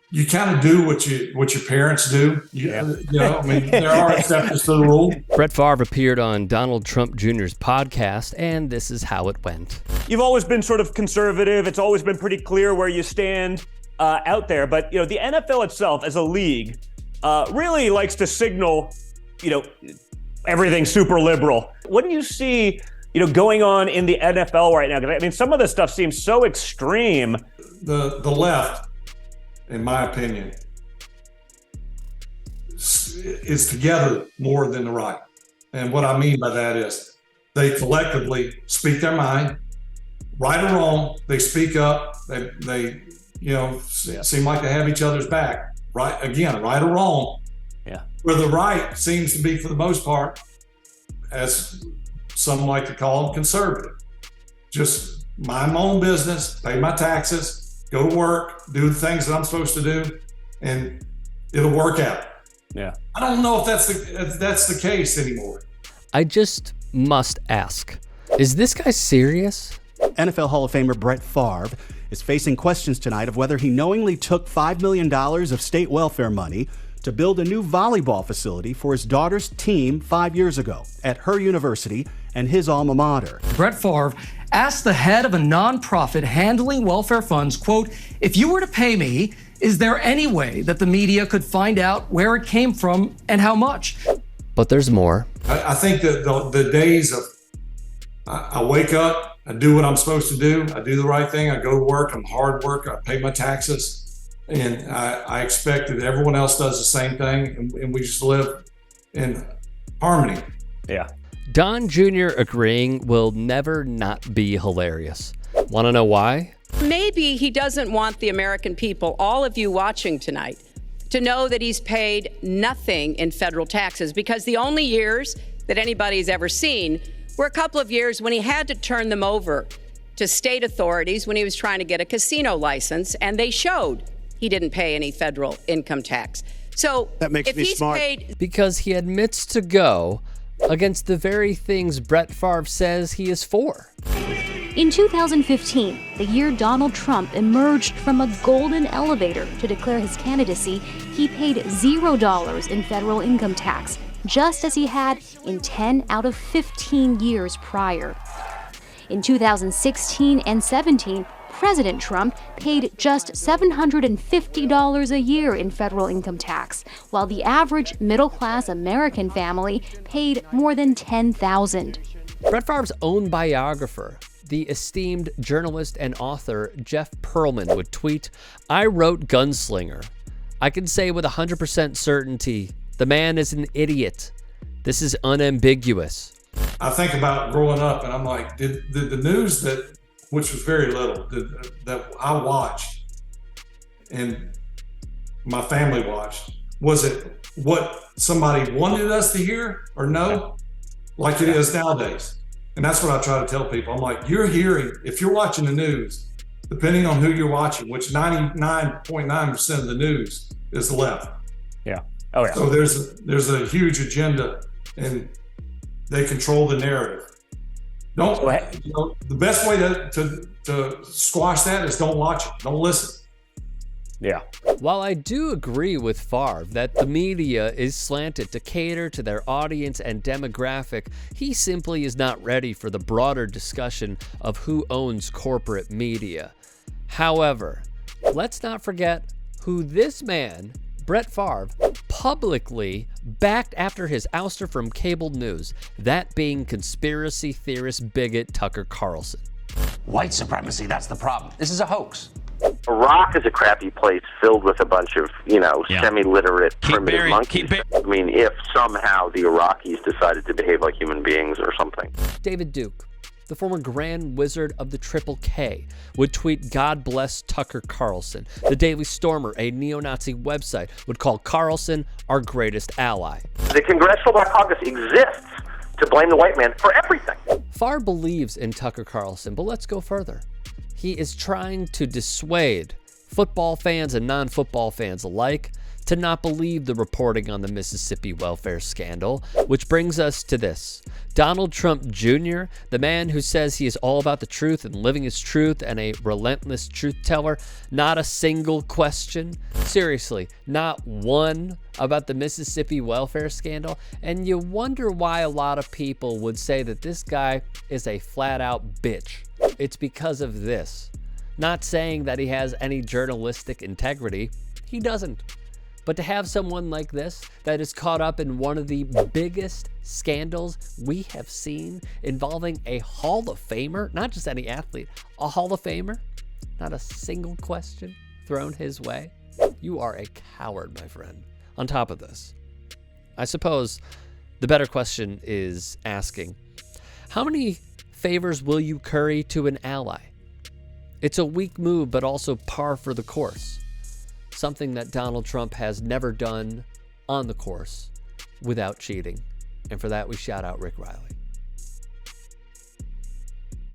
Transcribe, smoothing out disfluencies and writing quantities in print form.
you kind of do what your parents do. I mean, there are exceptions to the rule. Brett Favre appeared on Donald Trump Jr.'s podcast, and this is how it went. You've always been sort of conservative. It's always been pretty clear where you stand out there. But, the NFL itself as a league really likes to signal, everything super liberal. What do you see, going on in the NFL right now? Because, I mean, some of this stuff seems so extreme. The left, in my opinion, is together more than the right. And what I mean by that is they collectively speak their mind, right or wrong. They speak up. They seem like they have each other's back. Right or wrong. Yeah. Where the right seems to be, for the most part, as some like to call them, conservative. Just mind my own business, pay my taxes, go to work, do the things that I'm supposed to do, and it'll work out. Yeah. I don't know if that's the case anymore. I just must ask, is this guy serious? NFL Hall of Famer Brett Favre is facing questions tonight of whether he knowingly took $5 million of state welfare money to build a new volleyball facility for his daughter's team 5 years ago at her university and his alma mater. Brett Favre asked the head of a nonprofit handling welfare funds, quote, "If you were to pay me, is there any way that the media could find out where it came from and how much?" But there's more. I think that the days of I wake up, I do what I'm supposed to do, I do the right thing, I go to work, I'm hard worker, I pay my taxes, and I expect that everyone else does the same thing, and we just live in harmony. Yeah. Don Jr. agreeing will never not be hilarious. Want to know why? Maybe he doesn't want the American people, all of you watching tonight, to know that he's paid nothing in federal taxes, because the only years that anybody's ever seen were a couple of years when he had to turn them over to state authorities when he was trying to get a casino license, and they showed he didn't pay any federal income tax. So that makes me smart. Because he admits to go against the very things Brett Favre says he is for. In 2015, the year Donald Trump emerged from a golden elevator to declare his candidacy, he paid $0 in federal income tax, just as he had in 10 out of 15 years prior. In 2016 and 17, President Trump paid just $750 a year in federal income tax, while the average middle-class American family paid more than $10,000. Brett Favre's own biographer, the esteemed journalist and author Jeff Pearlman, would tweet, "I wrote Gunslinger. I can say with 100% certainty, the man is an idiot. This is unambiguous." I think about growing up, and I'm like, did the news which was very little, that I watched and my family watched, was it what somebody wanted us to hear or know, like it is nowadays? And that's what I try to tell people. I'm like, you're hearing, if you're watching the news, depending on who you're watching, which 99.9% of the news is the left. Yeah. Oh, yeah. So there's a huge agenda, and they control the narrative. The best way to squash that is don't watch it, don't listen. Yeah. While I do agree with Favre that the media is slanted to cater to their audience and demographic, he simply is not ready for the broader discussion of who owns corporate media. However, let's not forget who this man, Brett Favre, publicly backed after his ouster from cable news, that being conspiracy theorist bigot Tucker Carlson. White supremacy, that's the problem. This is a hoax. Iraq is a crappy place filled with a bunch of, semi-literate primitive monkeys. I mean, if somehow the Iraqis decided to behave like human beings or something. David Duke, the former Grand Wizard of the Triple K, would tweet, "God bless Tucker Carlson." The Daily Stormer, a neo-Nazi website, would call Carlson our greatest ally. The Congressional Black Caucus exists to blame the white man for everything. Favre believes in Tucker Carlson, but let's go further. He is trying to dissuade football fans and non-football fans alike to not believe the reporting on the Mississippi welfare scandal, which brings us to this. Donald Trump Jr., the man who says he is all about the truth and living his truth and a relentless truth teller, not a single question, seriously, not one about the Mississippi welfare scandal. And you wonder why a lot of people would say that this guy is a flat out bitch. It's because of this. Not saying that he has any journalistic integrity, he doesn't. But to have someone like this that is caught up in one of the biggest scandals we have seen involving a Hall of Famer, not just any athlete, a Hall of Famer, not a single question thrown his way, you are a coward, my friend. On top of this, I suppose the better question is asking, how many favors will you curry to an ally? It's a weak move, but also par for the course. Something that Donald Trump has never done on the course without cheating. And for that, we shout out Rick Riley.